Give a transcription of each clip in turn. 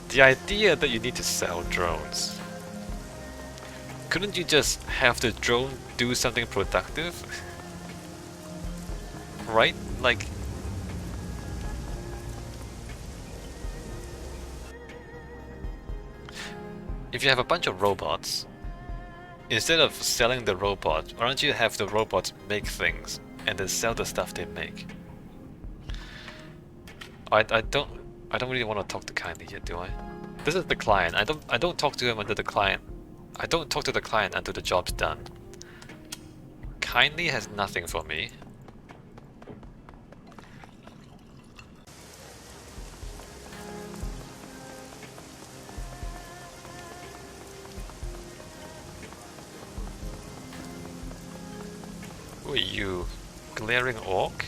The idea that you need to sell drones. Couldn't you just have the drone do something productive? Right? Like, if you have a bunch of robots, instead of selling the robot, why don't you have the robots make things and then sell the stuff they make? I don't really want to talk to Kindly yet, do I? This is the client. I don't talk to him until the client. I don't talk to the client until the job's done. Kindly has nothing for me. Who are you? Glaring orc?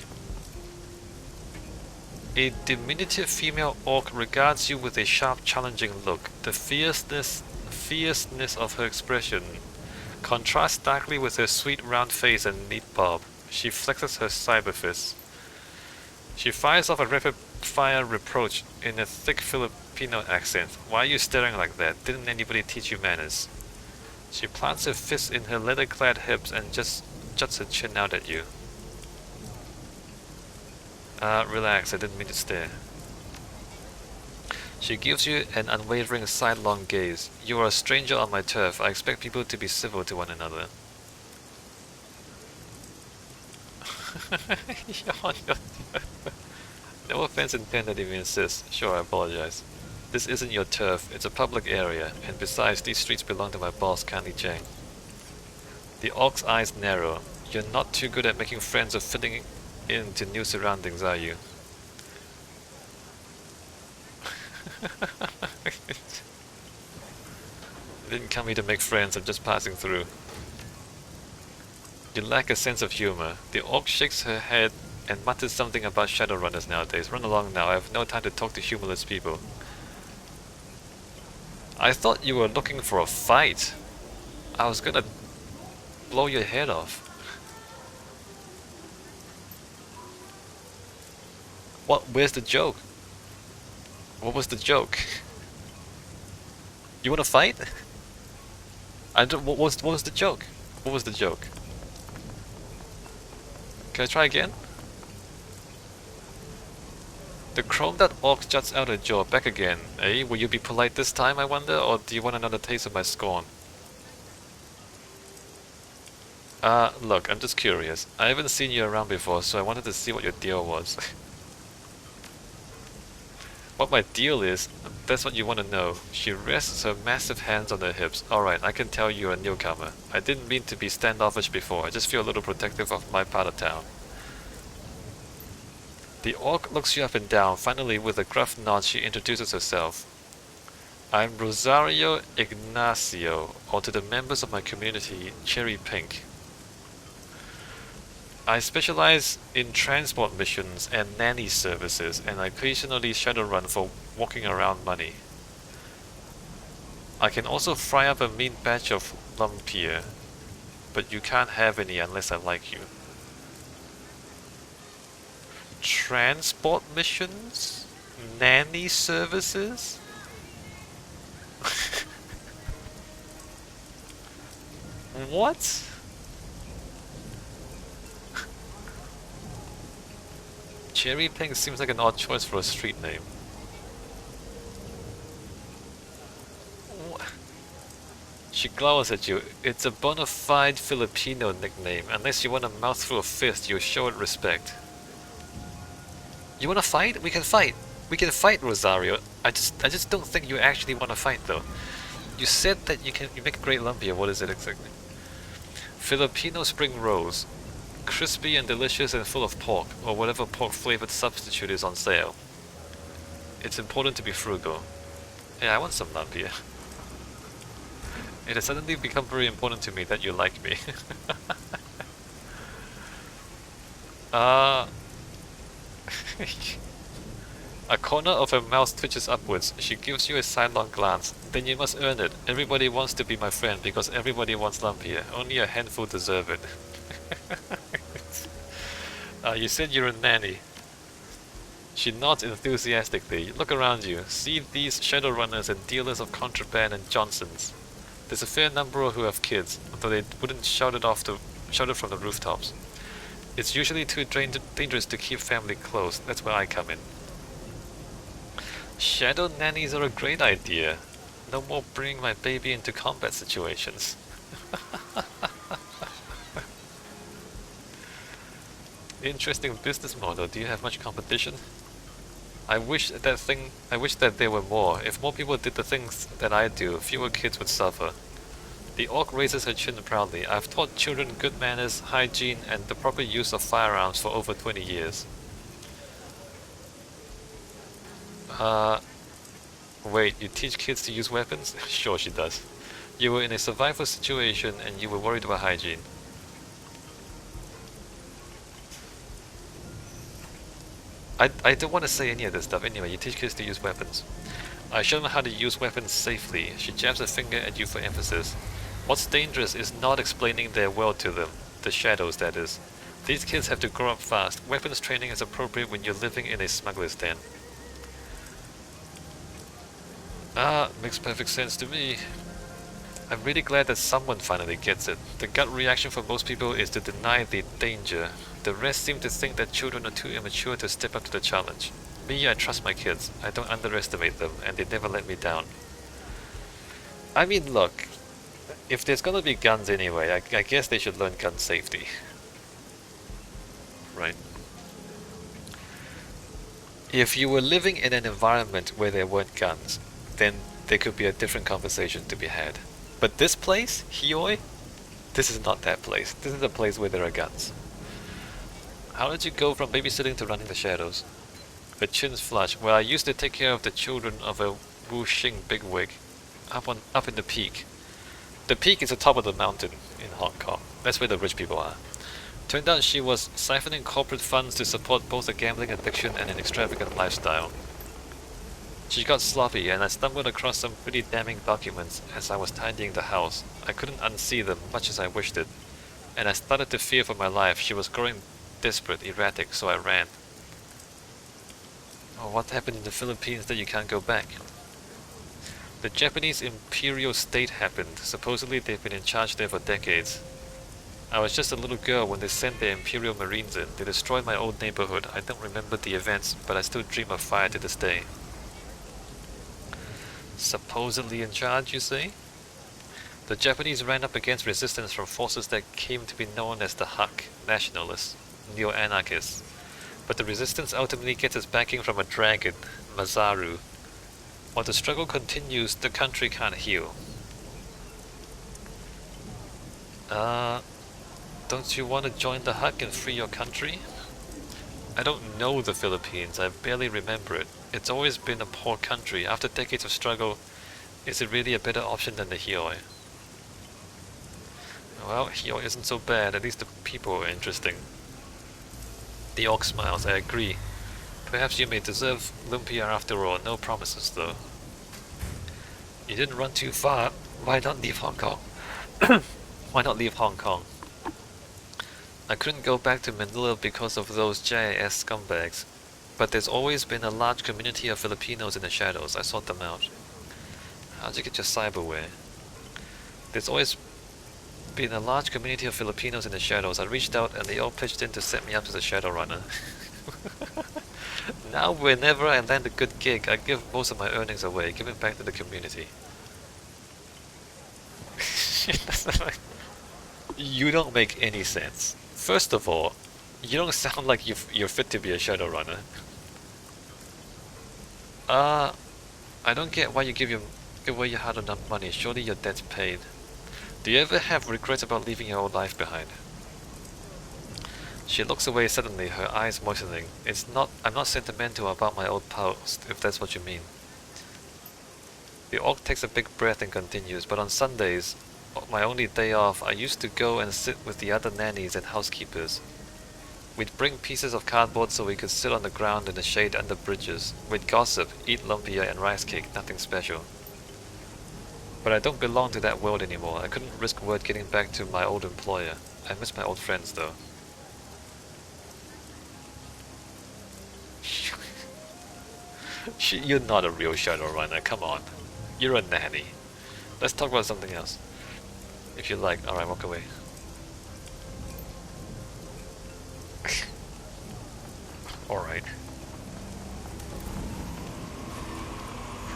A diminutive female orc regards you with a sharp, challenging look. The fierceness of her expression contrasts starkly with her sweet round face and neat bob. She flexes her cyber fist. She fires off a rapid-fire reproach in a thick Filipino accent. Why are you staring like that? Didn't anybody teach you manners? She plants her fist in her leather-clad hips and just juts her chin out at you. Relax, I didn't mean to stare. She gives you an unwavering sidelong gaze. You are a stranger on my turf. I expect people to be civil to one another. You're on your turf. No offense intended if you insist. Sure, I apologize. This isn't your turf, it's a public area, and besides, these streets belong to my boss, Candy Chang. The orc's eyes narrow. You're not too good at making friends or fitting into new surroundings, are you? I didn't come here to make friends, I'm just passing through. You lack a sense of humor. The orc shakes her head and mutters something about Shadowrunners nowadays. Run along now, I have no time to talk to humorless people. I thought you were looking for a fight. I was gonna blow your head off. What? Where's the joke? What was the joke? You wanna fight? What was the joke? What was the joke? Can I try again? The chromed-out orc juts out her jaw. Back again, eh? Will you be polite this time, I wonder, or do you want another taste of my scorn? Look, I'm just curious. I haven't seen you around before, so I wanted to see what your deal was. What my deal is, that's what you want to know. She rests her massive hands on her hips. Alright, I can tell you're a newcomer. I didn't mean to be standoffish before, I just feel a little protective of my part of town. The orc looks you up and down. Finally, with a gruff nod, she introduces herself. I'm Rosario Ignacio, or to the members of my community, Cherry Pink. I specialize in transport missions and nanny services, and I occasionally Shadowrun for walking around money. I can also fry up a mean batch of lumpia, but you can't have any unless I like you. Transport missions? Nanny services? What? Cherry Pink seems like an odd choice for a street name. She glowers at you. It's a bona fide Filipino nickname. Unless you want a mouthful of fist, you show it respect. You wanna fight? We can fight. We can fight, Rosario. I just don't think you actually wanna fight though. You said that you make a great lumpia. What is it exactly? Filipino spring rolls. Crispy and delicious and full of pork, or whatever pork-flavored substitute is on sale. It's important to be frugal. Yeah, I want some lumpia. It has suddenly become very important to me that you like me. A corner of her mouth twitches upwards. She gives you a sidelong glance. Then you must earn it. Everybody wants to be my friend because everybody wants love here. Only a handful deserve it. You said you're a nanny. She nods enthusiastically. Look around you. See these Shadowrunners and dealers of contraband and Johnsons. There's a fair number who have kids, although they wouldn't shout it from the rooftops. It's usually too dangerous to keep family close. That's where I come in. Shadow nannies are a great idea. No more bringing my baby into combat situations. Interesting business model. Do you have much competition? I wish that there were more. If more people did the things that I do, fewer kids would suffer. The orc raises her chin proudly. I've taught children good manners, hygiene, and the proper use of firearms for over 20 years. Wait, you teach kids to use weapons? Sure she does. You were in a survival situation and you were worried about hygiene. I don't want to say any of this stuff. Anyway, you teach kids to use weapons. I show them how to use weapons safely. She jabs a finger at you for emphasis. What's dangerous is not explaining their world to them. The shadows, that is. These kids have to grow up fast. Weapons training is appropriate when you're living in a smuggler's den. Ah, makes perfect sense to me. I'm really glad that someone finally gets it. The gut reaction for most people is to deny the danger. The rest seem to think that children are too immature to step up to the challenge. Me, I trust my kids. I don't underestimate them, and they never let me down. I mean, look, if there's gonna be guns anyway, I guess they should learn gun safety. Right. If you were living in an environment where there weren't guns, then there could be a different conversation to be had. But this place, Hioi, this is not that place. This is a place where there are guns. How did you go from babysitting to running the shadows? Her chin's flush. Well, I used to take care of the children of a Wuxing bigwig up in the peak. The peak is the top of the mountain in Hong Kong. That's where the rich people are. Turned out she was siphoning corporate funds to support both a gambling addiction and an extravagant lifestyle. She got sloppy, and I stumbled across some pretty damning documents as I was tidying the house. I couldn't unsee them, much as I wished it, and I started to fear for my life. She was growing desperate, erratic, so I ran. Oh, what happened in the Philippines that you can't go back? The Japanese imperial state happened. Supposedly they've been in charge there for decades. I was just a little girl when they sent their imperial marines in. They destroyed my old neighborhood. I don't remember the events, but I still dream of fire to this day. Supposedly in charge, you say? The Japanese ran up against resistance from forces that came to be known as the Hak, nationalists, neo-anarchists. But the resistance ultimately gets its backing from a dragon, Mazaru. While the struggle continues, the country can't heal. Don't you want to join the Hak and free your country? I don't know the Philippines, I barely remember it. It's always been a poor country. After decades of struggle, is it really a better option than the Hioi? Well, Hioi isn't so bad, at least the people are interesting. The orc smiles. I agree. Perhaps you may deserve Lumpia after all. No promises, though. You didn't run too far. Why not leave Hong Kong? Why not leave Hong Kong? I couldn't go back to Manila because of those JIS scumbags. But there's always been a large community of Filipinos in the shadows. I sought them out. How'd you get your cyberware? There's always been a large community of Filipinos in the shadows. I reached out and they all pitched in to set me up as a Shadowrunner. Now whenever I land a good gig, I give most of my earnings away, give it back to the community. You don't make any sense. First of all, you don't sound like you're fit to be a Shadowrunner. I don't get why you give away your hard-earned money. Surely your debt's paid. Do you ever have regrets about leaving your old life behind? She looks away suddenly, her eyes moistening. I'm not sentimental about my old past, if that's what you mean. The orc takes a big breath and continues, but on Sundays, my only day off, I used to go and sit with the other nannies and housekeepers. We'd bring pieces of cardboard so we could sit on the ground in the shade under bridges. We'd gossip, eat lumpia and rice cake, nothing special. But I don't belong to that world anymore. I couldn't risk word getting back to my old employer. I miss my old friends though. You're not a real Shadowrunner, come on. You're a nanny. Let's talk about something else. If you like. Alright, walk away. Alright.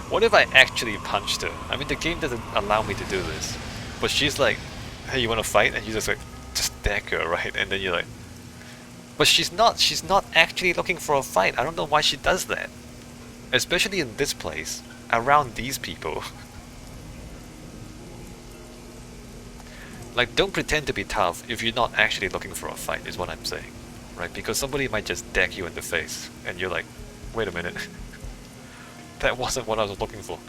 What if I actually punched her? I mean, the game doesn't allow me to do this. But she's like, hey, you wanna fight? And you just like, just deck her, right? And then you're like... But she's not actually looking for a fight. I don't know why she does that. Especially in this place, around these people. Like, don't pretend to be tough if you're not actually looking for a fight, is what I'm saying. Right? Because somebody might just deck you in the face, and you're like, wait a minute. That wasn't what I was looking for.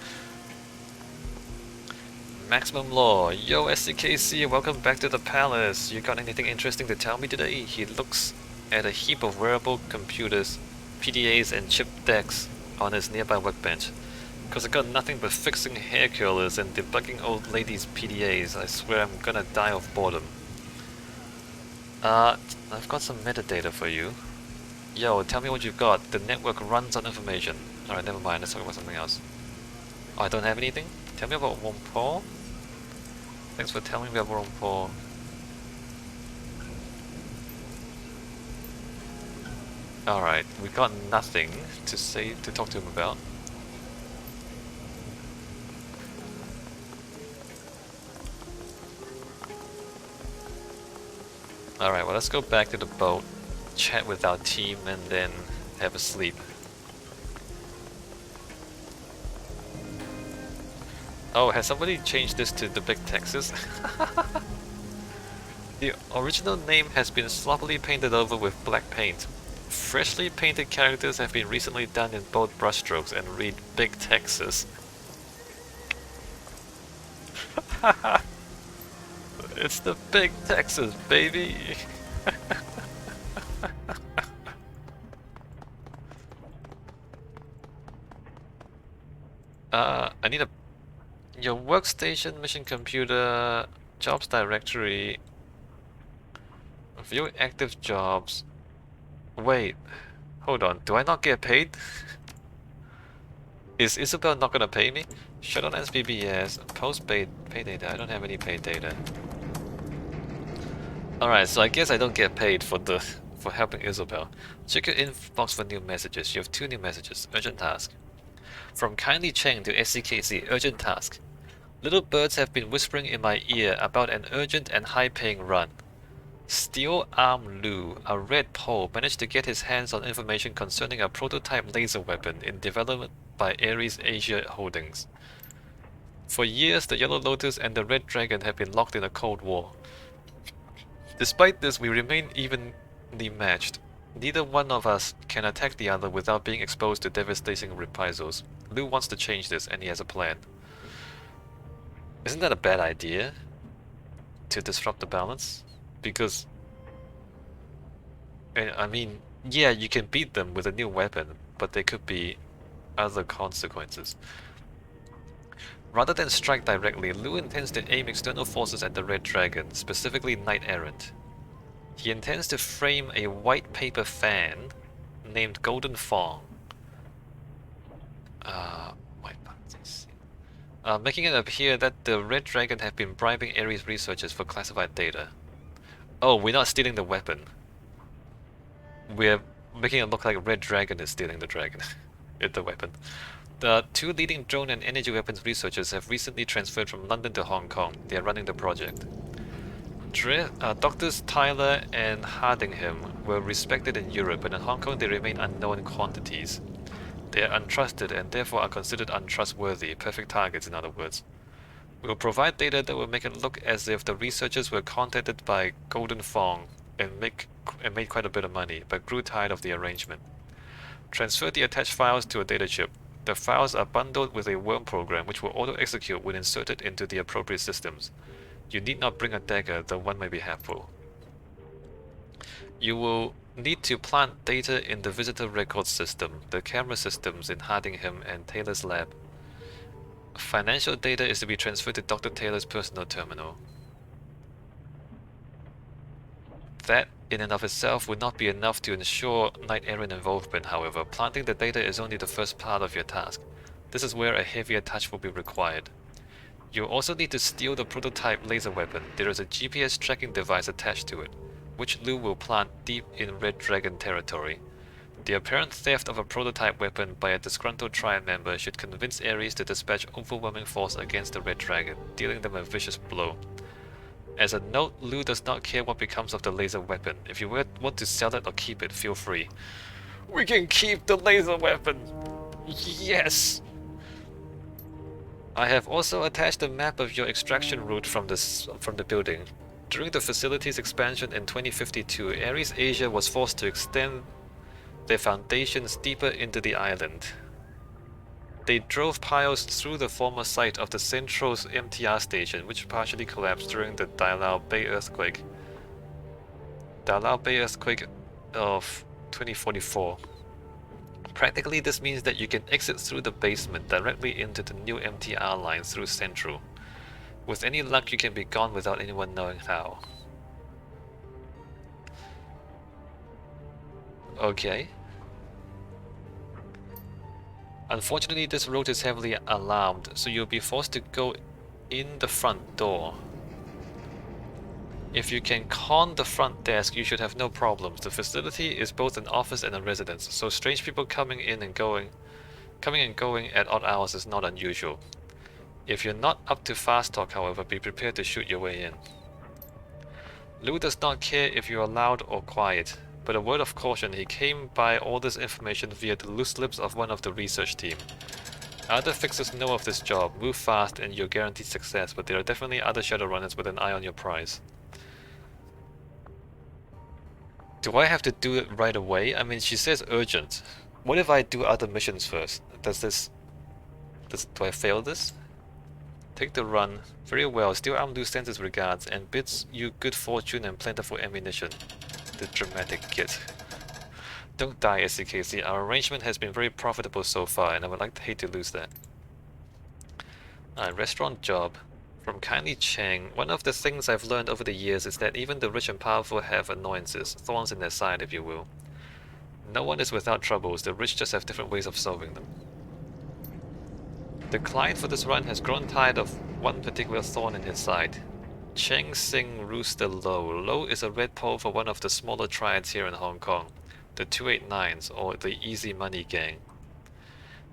Maximum Law. Yo, SCKC, welcome back to the palace. You got anything interesting to tell me today? He looks at a heap of wearable computers, PDAs and chip decks on his nearby workbench. Cause I got nothing but fixing hair curlers and debugging old ladies' PDAs. I swear I'm gonna die of boredom. I've got some metadata for you. Yo, tell me what you've got. The network runs on information. Alright, never mind, let's talk about something else. Oh, I don't have anything? Tell me about Wompo. Thanks for telling me about Wompo. Alright, we got nothing to talk to him about. Alright, well let's go back to the boat, chat with our team, and then have a sleep. Oh, has somebody changed this to the Big Texas? The original name has been sloppily painted over with black paint. Freshly painted characters have been recently done in bold brushstrokes and read Big Texas. It's the Big Texas, baby! I need your workstation, mission computer, jobs directory, view active jobs. Wait, hold on, do I not get paid? Is Isabel not gonna pay me? Shut on SBBS, post-paid pay data. I don't have any paid data. Alright, so I guess I don't get paid for helping Isabel. Check your inbox for new messages. You have 2 new messages. Urgent task. From Kindly Cheng to SCKC, urgent task. Little birds have been whispering in my ear about an urgent and high-paying run. Steel Arm Lu, a red Pole, managed to get his hands on information concerning a prototype laser weapon in development by Ares Asia Holdings. For years, the Yellow Lotus and the Red Dragon have been locked in a cold war. Despite this, we remain evenly matched. Neither one of us can attack the other without being exposed to devastating reprisals. Lu wants to change this, and he has a plan. Isn't that a bad idea? To disrupt the balance? Because... I mean, yeah, you can beat them with a new weapon, but there could be other consequences. Rather than strike directly, Lu intends to aim external forces at the Red Dragon, specifically Knight Errant. He intends to frame a white paper fan named Golden Fong. Making it appear that the Red Dragon have been bribing Ares researchers for classified data. Oh, we're not stealing the weapon. We're making it look like Red Dragon is stealing the dragon. The weapon. The 2 leading drone and energy weapons researchers have recently transferred from London to Hong Kong. They are running the project. Doctors Tyler and Hardingham were respected in Europe, but in Hong Kong they remain unknown quantities. They are untrusted and therefore are considered untrustworthy, perfect targets in other words. We will provide data that will make it look as if the researchers were contacted by Golden Fong and made quite a bit of money, but grew tired of the arrangement. Transfer the attached files to a data chip. The files are bundled with a worm program which will auto-execute when inserted into the appropriate systems. You need not bring a dagger, though one may be helpful. You will need to plant data in the visitor record system, the camera systems in Hardingham and Taylor's lab. Financial data is to be transferred to Dr. Taylor's personal terminal. That, in and of itself, would not be enough to ensure Knight Errant involvement, however. Planting the data is only the first part of your task. This is where a heavier touch will be required. You'll also need to steal the prototype laser weapon. There is a GPS tracking device attached to it, which Lou will plant deep in Red Dragon territory. The apparent theft of a prototype weapon by a disgruntled Triad member should convince Ares to dispatch overwhelming force against the Red Dragon, dealing them a vicious blow. As a note, Lou does not care what becomes of the laser weapon. If you want to sell it or keep it, feel free. We can keep the laser weapon! Yes! I have also attached a map of your extraction route from the building. During the facility's expansion in 2052, Ares Asia was forced to extend their foundations deeper into the island. They drove piles through the former site of the Central's MTR station, which partially collapsed during the Dalao Bay earthquake. Dalao Bay earthquake of 2044. Practically, this means that you can exit through the basement directly into the new MTR line through Central. With any luck, you can be gone without anyone knowing how. Okay. Unfortunately, this road is heavily alarmed, so you'll be forced to go in the front door. If you can con the front desk, you should have no problems. The facility is both an office and a residence, so strange people coming and going at odd hours is not unusual. If you're not up to fast talk, however, be prepared to shoot your way in. Lou does not care if you are loud or quiet, but a word of caution, he came by all this information via the loose lips of one of the research team. Other fixers know of this job, move fast and you're guaranteed success, but there are definitely other Shadowrunners with an eye on your prize. Do I have to do it right away? I mean, she says urgent. What if I do other missions first? Do I fail this? Take the run. Very well, Steel Arm Lou sends his regards and bids you good fortune and plentiful ammunition. The dramatic git. Don't die, SCKC. Our arrangement has been very profitable so far, and I would hate to lose that. Restaurant job. From Kindly Chang, one of the things I've learned over the years is that even the rich and powerful have annoyances, thorns in their side, if you will. No one is without troubles, the rich just have different ways of solving them. The client for this run has grown tired of one particular thorn in his side. Cheng Sing Rooster Low. Low is a red pole for one of the smaller triads here in Hong Kong, the 289s, or the Easy Money Gang,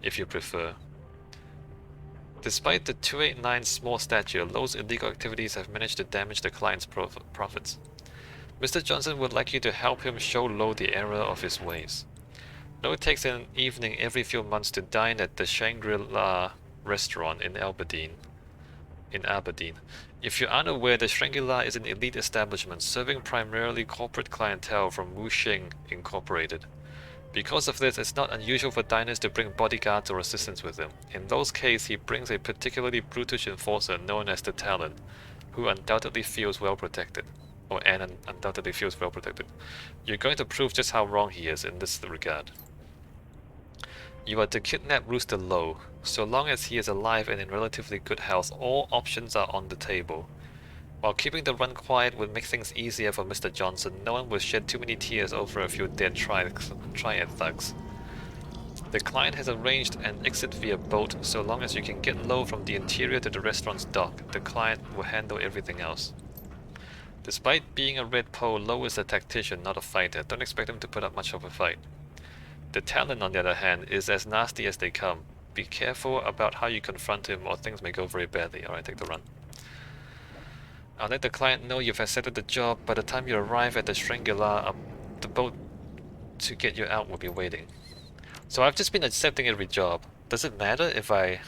if you prefer. Despite the 289's small stature, Low's illegal activities have managed to damage the client's profits. Mr. Johnson would like you to help him show Low the error of his ways. Low takes an evening every few months to dine at the Shangri-La restaurant in Aberdeen. If you're unaware, the Shangri-La is an elite establishment serving primarily corporate clientele from Wuxing Incorporated. Because of this, it's not unusual for diners to bring bodyguards or assistants with them. In those cases, he brings a particularly brutish enforcer known as the Talon, who undoubtedly feels well protected. Undoubtedly feels well protected. You're going to prove just how wrong he is in this regard. You are to kidnap Rooster Low. So long as he is alive and in relatively good health, all options are on the table. While keeping the run quiet would make things easier for Mr. Johnson, no one will shed too many tears over a few dead triad thugs. The client has arranged an exit via boat. So long as you can get Low from the interior to the restaurant's dock, the client will handle everything else. Despite being a red pole, Low is a tactician, not a fighter. Don't expect him to put up much of a fight. The Talon, on the other hand, is as nasty as they come. Be careful about how you confront him or things may go very badly. Alright, take the run. I'll let the client know you've accepted the job. By the time you arrive at the Shangri-La, the boat to get you out will be waiting. So I've just been accepting every job. Does it matter if I...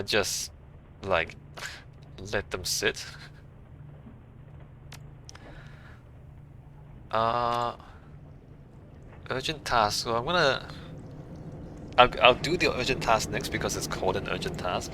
just, like, let them sit? Urgent task. So I'll do the urgent task next because it's called an urgent task.